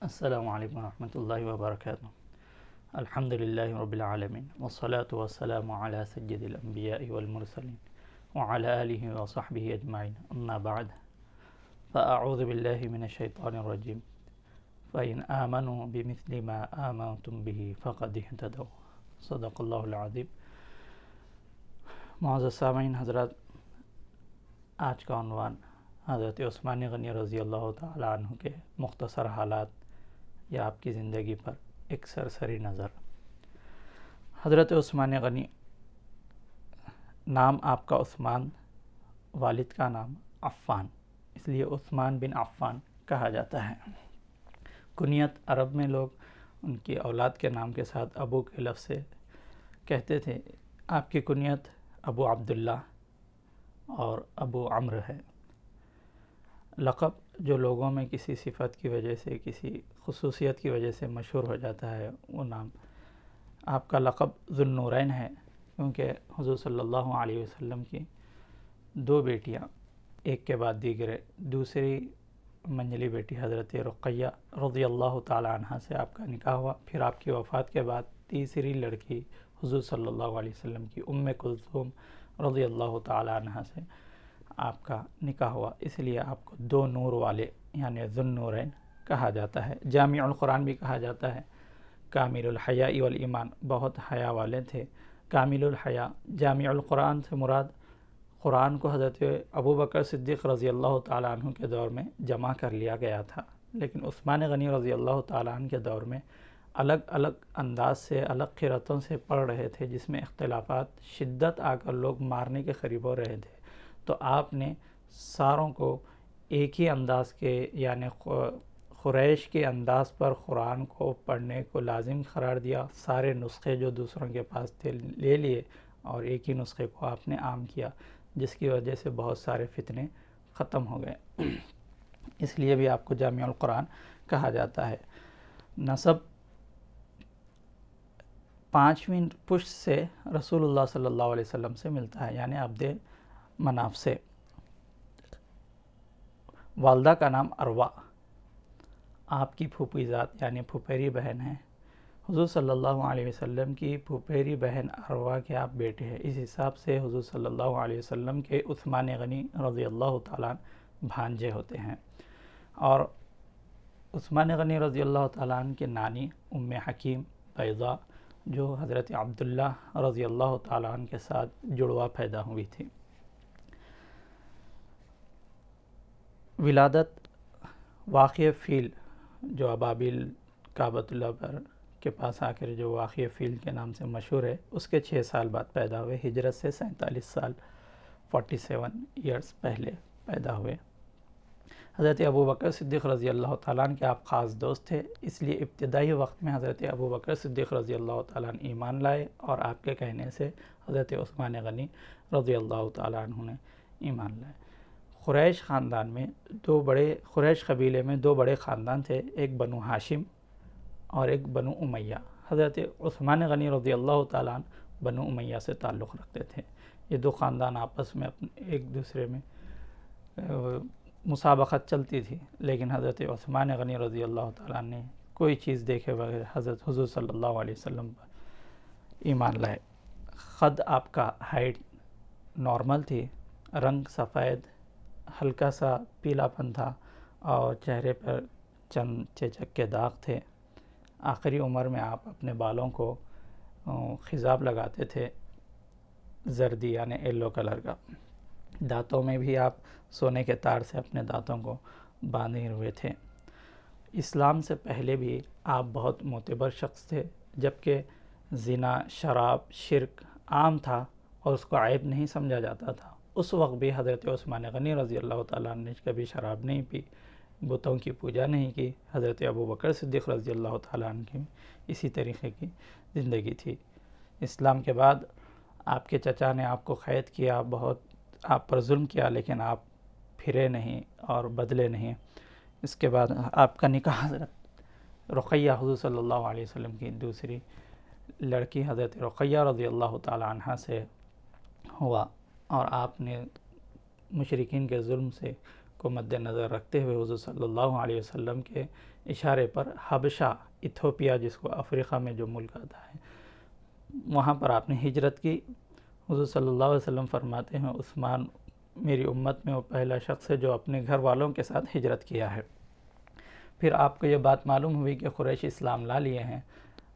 السلام علیکم ورحمۃ اللہ وبرکاتہ۔ الحمد للہ رب العالمین والصلاة والسلام علی سید الانبیاء والمرسلین وعلی آلہ وصحبہ اجمعین، اما بعد فاعوذ باللہ من الشیطان الرجیم فإن آمنوا بمثل ما آمنتم به فقد اهتدوا، صدق اللہ العظیم۔ معزز سامعین حضرات، آج کا عنوان حضرت عثمان غنی رضی اللہ تعالی عنہ کے مختصر حالات یا آپ کی زندگی پر ایک سرسری نظر۔ حضرت عثمان غنی، نام آپ کا عثمان، والد کا نام عفان، اس لیے عثمان بن عفان کہا جاتا ہے۔ کنیت عرب میں لوگ ان کی اولاد کے نام کے ساتھ ابو کے لفظ سے کہتے تھے۔ آپ کی کنیت ابو عبداللہ اور ابو عمرو ہے۔ لقب جو لوگوں میں کسی صفت کی وجہ سے، کسی خصوصیت کی وجہ سے مشہور ہو جاتا ہے، وہ نام آپ کا لقب ذو النورین ہے، کیونکہ حضور صلی اللہ علیہ وسلم کی دو بیٹیاں ایک کے بعد دیگرے، دوسری منجلی بیٹی حضرت رقیہ رضی اللہ تعالی عنہ سے آپ کا نکاح ہوا، پھر آپ کی وفات کے بعد تیسری لڑکی حضور صلی اللہ علیہ وسلم کی کلثوم رضی اللہ تعالی عنہ سے آپ کا نکاح ہوا، اس لیے آپ کو دو نور والے یعنی ذو النورین کہا جاتا ہے۔ جامع القرآن بھی کہا جاتا ہے۔ کامل الحیاء والایمان، بہت حیا والے تھے۔ کامل الحیاء، جامع القرآن سے مراد قرآن کو حضرت ابو بکر صدیق رضی اللہ تعالیٰ عنہ کے دور میں جمع کر لیا گیا تھا، لیکن عثمان غنی رضی اللہ تعالیٰ عنہ کے دور میں الگ الگ انداز سے، الگ قرأتوں سے پڑھ رہے تھے، جس میں اختلافات شدت آ کر لوگ مارنے کے قریب ہو رہے تھے، تو آپ نے ساروں کو ایک ہی انداز کے یعنی قریش کے انداز پر قرآن کو پڑھنے کو لازم قرار دیا۔ سارے نسخے جو دوسروں کے پاس تھے لے لیے اور ایک ہی نسخے کو آپ نے عام کیا، جس کی وجہ سے بہت سارے فتنے ختم ہو گئے، اس لیے بھی آپ کو جامع القرآن کہا جاتا ہے۔ نسب 5ویں پشت سے رسول اللہ صلی اللہ علیہ وسلم سے ملتا ہے، یعنی عبد مناف سے۔ والدہ کا نام اروا، آپ کی پھوپھی ذات یعنی پھوپھیری بہن ہے۔ حضور صلی اللہ علیہ وسلم کی پھوپھیری بہن اروا کے آپ بیٹے ہیں، اس حساب سے حضور صلی اللہ علیہ وسلم کے عثمان غنی رضی اللہ تعالیٰ بھانجے ہوتے ہیں۔ اور عثمان غنی رضی اللہ تعالیٰ عنہ کے نانی ام حکیم بیضاء، جو حضرت عبداللہ رضی اللہ تعالیٰ عنہ کے ساتھ جڑوا پیدا ہوئی تھی۔ ولادت واقعہ فیل، جو ابابیل کعبۃ اللہ پر کے پاس آ کر جو واقعہ فیل کے نام سے مشہور ہے، اس کے 6 سال بعد پیدا ہوئے، ہجرت سے 47 سال 47 ایئرز پہلے پیدا ہوئے۔ حضرت ابو بکر صدیق رضی اللہ تعالیٰ عنہ کے آپ خاص دوست تھے، اس لیے ابتدائی وقت میں حضرت ابو بکر صدیق رضی اللہ تعالیٰ عنہ ایمان لائے، اور آپ کے کہنے سے حضرت عثمان غنی رضی اللہ تعالیٰ عنہ نے ایمان لائے۔ قریش خاندان میں قریش قبیلے میں دو بڑے خاندان تھے، ایک بنو ہاشم اور ایک بنو امیہ۔ حضرت عثمان غنی رضی اللہ تعالیٰ عنہ بنو امیہ سے تعلق رکھتے تھے۔ یہ دو خاندان آپس میں ایک دوسرے میں مسابقت چلتی تھی، لیکن حضرت عثمان غنی رضی اللہ تعالیٰ عنہ نے کوئی چیز دیکھے بغیر حضرت حضور صلی اللہ علیہ وسلم پر ایمان لائے۔ قد آپ کا ہائٹ نارمل تھی، رنگ سفید ہلکا سا پیلا پن تھا، اور چہرے پر چند چیچک کے داغ تھے۔ آخری عمر میں آپ اپنے بالوں کو خضاب لگاتے تھے، زردی یعنی یلو کلر کا۔ دانتوں میں بھی آپ سونے کے تار سے اپنے دانتوں کو باندھے ہوئے تھے۔ اسلام سے پہلے بھی آپ بہت معتبر شخص تھے، جبکہ زنا، شراب، شرک عام تھا اور اس کو عیب نہیں سمجھا جاتا تھا۔ اس وقت بھی حضرت عثمان غنی رضی اللہ تعالیٰ عنہ نے کبھی شراب نہیں پی، بتوں کی پوجا نہیں کی۔ حضرت ابو بکر صدیق رضی اللہ تعالیٰ عنہ کی اسی طریقے کی زندگی تھی۔ اسلام کے بعد آپ کے چچا نے آپ کو قید کیا، بہت آپ پر ظلم کیا، لیکن آپ پھرے نہیں اور بدلے نہیں۔ اس کے بعد آپ کا نکاح حضرت رقیہ حضور صلی اللہ علیہ وسلم کی دوسری لڑکی حضرت رقیہ رضی اللہ تعالیٰ عنہ سے ہوا، اور آپ نے مشرکین کے ظلم سے کو مد نظر رکھتے ہوئے حضور صلی اللہ علیہ وسلم کے اشارے پر حبشہ، ایتھوپیا جس کو افریقہ میں جو ملک آتا ہے، وہاں پر آپ نے ہجرت کی۔ حضور صلی اللہ علیہ وسلم فرماتے ہیں عثمان میری امت میں وہ پہلا شخص ہے جو اپنے گھر والوں کے ساتھ ہجرت کیا ہے۔ پھر آپ کو یہ بات معلوم ہوئی کہ قریش اسلام لا لیے ہیں،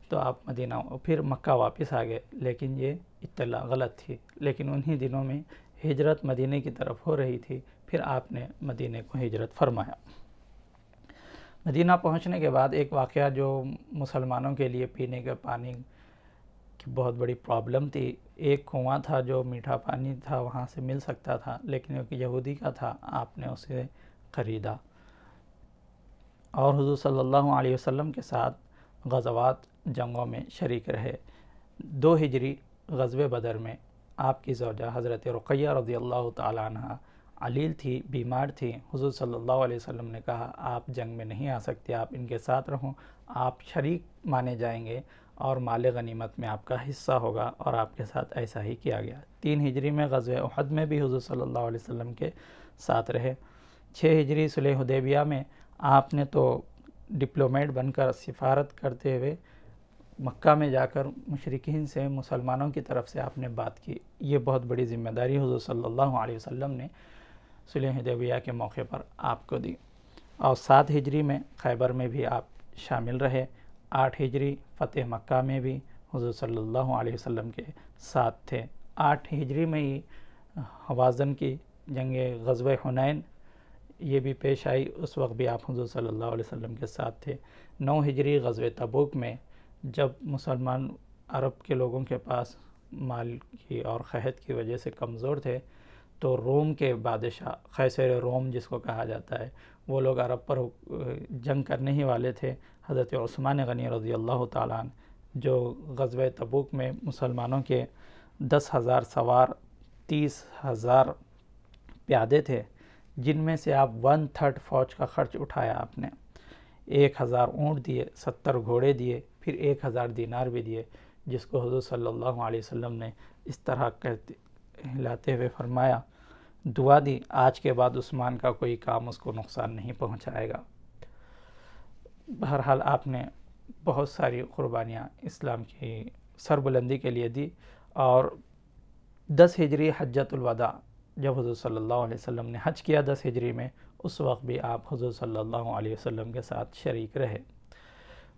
تو آپ مدینہ پھر مکہ واپس آ گئے، لیکن یہ اطلاع غلط تھی۔ لیکن انہی دنوں میں ہجرت مدینہ کی طرف ہو رہی تھی، پھر آپ نے مدینہ کو ہجرت فرمایا۔ مدینہ پہنچنے کے بعد ایک واقعہ جو مسلمانوں کے لیے پینے کے پانی کی بہت بڑی پرابلم تھی، ایک کنواں تھا جو میٹھا پانی تھا وہاں سے مل سکتا تھا، لیکن ایک یہودی کا تھا، آپ نے اسے خریدا اور حضور صلی اللہ علیہ وسلم کے ساتھ غزوات جنگوں میں شریک رہے۔ 2 ہجری غزوہ بدر میں آپ کی زوجہ حضرت رقیہ رضی اللہ تعالیٰ عنہ علیل تھی، بیمار تھی۔ حضور صلی اللہ علیہ وسلم نے کہا آپ جنگ میں نہیں آ سکتے، آپ ان کے ساتھ رہوں، آپ شریک مانے جائیں گے اور مال غنیمت میں آپ کا حصہ ہوگا، اور آپ کے ساتھ ایسا ہی کیا گیا۔ 3 ہجری میں غزوہ احد میں بھی حضور صلی اللہ علیہ وسلم کے ساتھ رہے۔ 6 ہجری صلح حدیبیہ میں آپ نے تو ڈپلومیٹ بن کر سفارت کرتے ہوئے مکہ میں جا کر مشرکین سے مسلمانوں کی طرف سے آپ نے بات کی۔ یہ بہت بڑی ذمہ داری حضور صلی اللہ علیہ وسلم نے صلح حدیبیہ کے موقع پر آپ کو دی۔ اور 7 ہجری میں خیبر میں بھی آپ شامل رہے۔ 8 ہجری فتح مکہ میں بھی حضور صلی اللہ علیہ وسلم کے ساتھ تھے۔ 8 ہجری میں ہی حوازن کی جنگ غزوہ حنین یہ بھی پیش آئی، اس وقت بھی آپ حضور صلی اللہ علیہ وسلم کے ساتھ تھے۔ 9 ہجری غزوہ تبوک میں جب مسلمان عرب کے لوگوں کے پاس مال کی اور قحط کی وجہ سے کمزور تھے، تو روم کے بادشاہ قیصر روم جس کو کہا جاتا ہے، وہ لوگ عرب پر جنگ کرنے ہی والے تھے۔ حضرت عثمان غنی رضی اللہ تعالیٰ عنہ جو غزوہ تبوک میں مسلمانوں کے 10,000 سوار، 30,000 پیادے تھے، جن میں سے آپ 1/3 فوج کا خرچ اٹھایا آپ نے۔ 1,000 اونٹ دیے، 70 گھوڑے دیے، پھر 1,000 دینار بھی دیے، جس کو حضور صلی اللہ علیہ وسلم نے اس طرح ہلاتے ہوئے فرمایا، دعا دی آج کے بعد عثمان کا کوئی کام اس کو نقصان نہیں پہنچائے گا۔ بہرحال آپ نے بہت ساری قربانیاں اسلام کی سربلندی کے لیے دی۔ اور 10 ہجری حجۃ الوداع جب حضور صلی اللہ علیہ وسلم نے حج کیا 10 ہجری میں، اس وقت بھی آپ حضور صلی اللہ علیہ وسلم کے ساتھ شریک رہے۔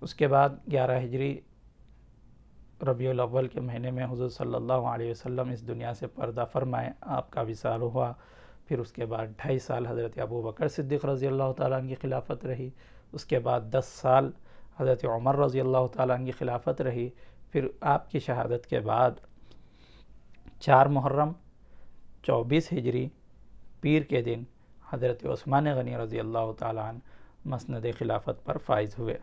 اس کے بعد 11 ہجری ربیع الاول کے مہینے میں حضور صلی اللہ علیہ وسلم اس دنیا سے پردہ فرمائے، آپ کا وصال ہوا۔ پھر اس کے بعد 2.5 سال حضرت ابوبکر صدیق رضی اللہ تعالیٰ عنہ کی خلافت رہی۔ اس کے بعد 10 سال حضرت عمر رضی اللہ تعالیٰ عنہ کی خلافت رہی۔ پھر آپ کی شہادت کے بعد 4 محرم 24 ہجری پیر کے دن حضرت عثمان غنی رضی اللہ تعالیٰ عنہ مسند خلافت پر فائز ہوئے۔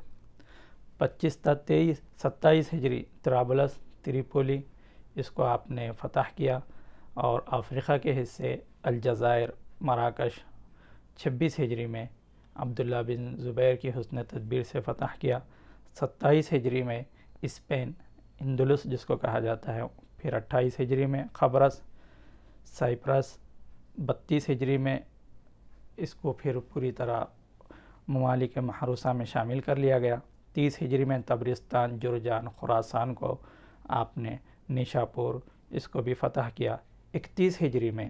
27 ہجری طرابلس تریپولی اس کو آپ نے فتح کیا، اور افریقہ کے حصے الجزائر، مراکش 26 ہجری میں عبداللہ بن زبیر کی حسن تدبیر سے فتح کیا۔ 27 ہجری میں اسپین، اندلس جس کو کہا جاتا ہے، پھر 28 ہجری میں قبرص، سائپرس، 32 ہجری میں اس کو پھر پوری طرح ممالک محروسہ میں شامل کر لیا گیا۔ 30 ہجری میں تبرستان، جرجان، خراسان کو آپ نے نیشاپور اس کو بھی فتح کیا۔ 31 ہجری میں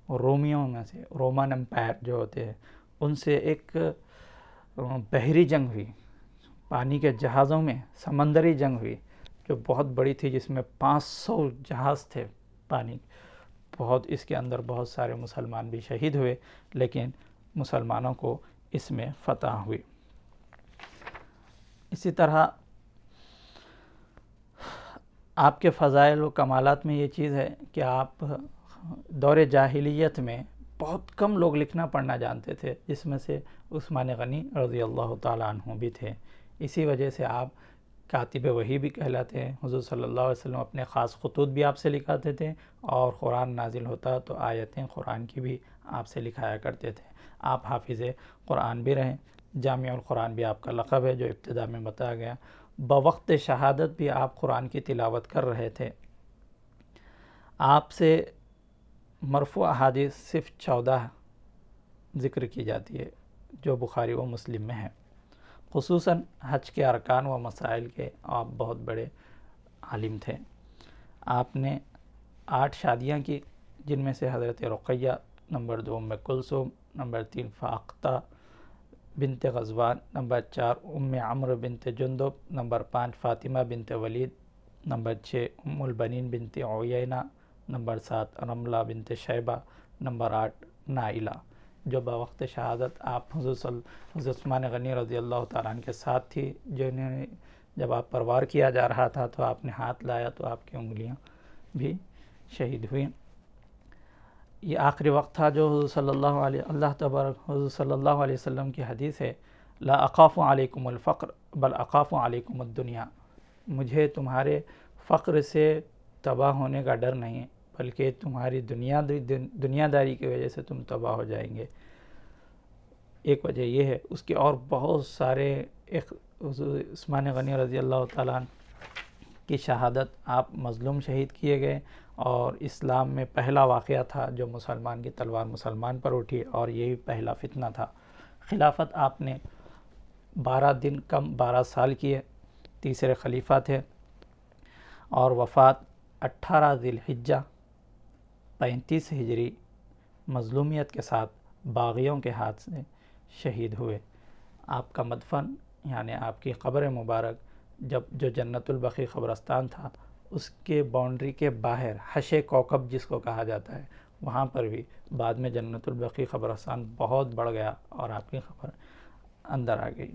رومیوں میں سے رومن امپائر جو ہوتے ہیں ان سے ایک بحری جنگ ہوئی، پانی کے جہازوں میں سمندری جنگ ہوئی جو بہت بڑی تھی، جس میں 500 جہاز تھے پانی۔ بہت اس کے اندر بہت سارے مسلمان بھی شہید ہوئے، لیکن مسلمانوں کو اس میں فتح ہوئی۔ اسی طرح آپ کے فضائل و کمالات میں یہ چیز ہے کہ آپ دور جاہلیت میں بہت کم لوگ لکھنا پڑھنا جانتے تھے، جس میں سے عثمان غنی رضی اللہ تعالیٰ عنہ بھی تھے۔ اسی وجہ سے آپ کاتب وحی بھی کہلاتے ہیں۔ حضور صلی اللہ علیہ وسلم اپنے خاص خطوط بھی آپ سے لکھاتے تھے، اور قرآن نازل ہوتا تو آیتیں قرآن کی بھی آپ سے لکھایا کرتے تھے۔ آپ حافظ قرآن بھی رہیں، جامع القرآن بھی آپ کا لقب ہے جو ابتدا میں بتایا گیا۔ بوقت شہادت بھی آپ قرآن کی تلاوت کر رہے تھے۔ آپ سے مرفوع احادیث صرف 14 ذکر کی جاتی ہے جو بخاری و مسلم میں ہے۔ خصوصاً حج کے ارکان و مسائل کے آپ بہت بڑے عالم تھے۔ آپ نے 8 شادیاں کی، جن میں سے حضرت رقیہ، نمبر 2 ام کلثوم، نمبر 3 فاختہ بنت غزوان، نمبر 4 ام عمرو بنت جندب، نمبر 5 فاطمہ بنت ولید، نمبر 6 ام البنین بنت عیینہ، نمبر 7 رملہ بنت شیبہ، نمبر 8 نائلہ، جو بوقت شہادت آپ حضرت عثمان غنی رضی اللہ تعالیٰ عنہ کے ساتھ تھی، جنہیں جب آپ پر وار کیا جا رہا تھا تو آپ نے ہاتھ لایا تو آپ کی انگلیاں بھی شہید ہوئیں۔ یہ آخری وقت تھا جو حضور صلی اللہ علیہ وسلم کی حدیث ہے، لا اخاف علیکم الفقر بل اخاف علیکم الدنیا، مجھے تمہارے فقر سے تباہ ہونے کا ڈر نہیں، بلکہ تمہاری دنیا داری کی وجہ سے تم تباہ ہو جائیں گے۔ ایک وجہ یہ ہے، اس کے اور بہت سارے، حضور عثمان غنی رضی اللہ تعالیٰ عنہ کی شہادت، آپ مظلوم شہید کیے گئے، اور اسلام میں پہلا واقعہ تھا جو مسلمان کی تلوار مسلمان پر اٹھی، اور یہی پہلا فتنہ تھا۔ خلافت آپ نے 12 دن کم 12 سال کیے، تیسرے خلیفہ تھے، اور وفات 18 ذی الحجہ 35 ہجری مظلومیت کے ساتھ باغیوں کے ہاتھ سے شہید ہوئے۔ آپ کا مدفن یعنی آپ کی قبر مبارک جو جنت البقیع قبرستان تھا، اس کے باؤنڈری کے باہر حش کوکب جس کو کہا جاتا ہے، وہاں پر بھی بعد میں جنت البقیع قبرستان بہت بڑھ گیا اور آپ کی قبر اندر آ گئی۔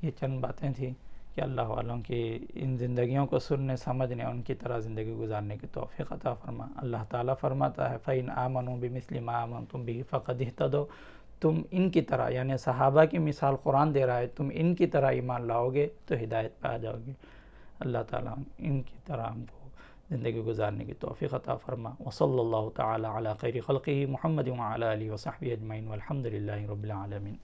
یہ چند باتیں تھیں کہ اللہ والوں کی ان زندگیوں کو سننے سمجھنے، ان کی طرح زندگی گزارنے کی توفیق عطا فرما۔ اللہ تعالیٰ فرماتا ہے فَإِنْ آمَنُوا بِمِثْلِ مَا آمَنْتُمْ بِهِ فَقَدِ اهْتَدَوْا، تم ان کی طرح، یعنی صحابہ کی مثال قرآن دے رہا ہے، تم ان کی طرح ایمان لاؤ گے تو ہدایت پہ آ جاؤ گے۔ اللہ تعالیٰ ان کی طرح ہم کو زندگی گزارنے کی توفیق عطا فرما۔ وصلی اللہ تعالی علی خیر خلقہ محمد وعلی آلہ وصحبہ اجمعین والحمد للہ رب العالمین۔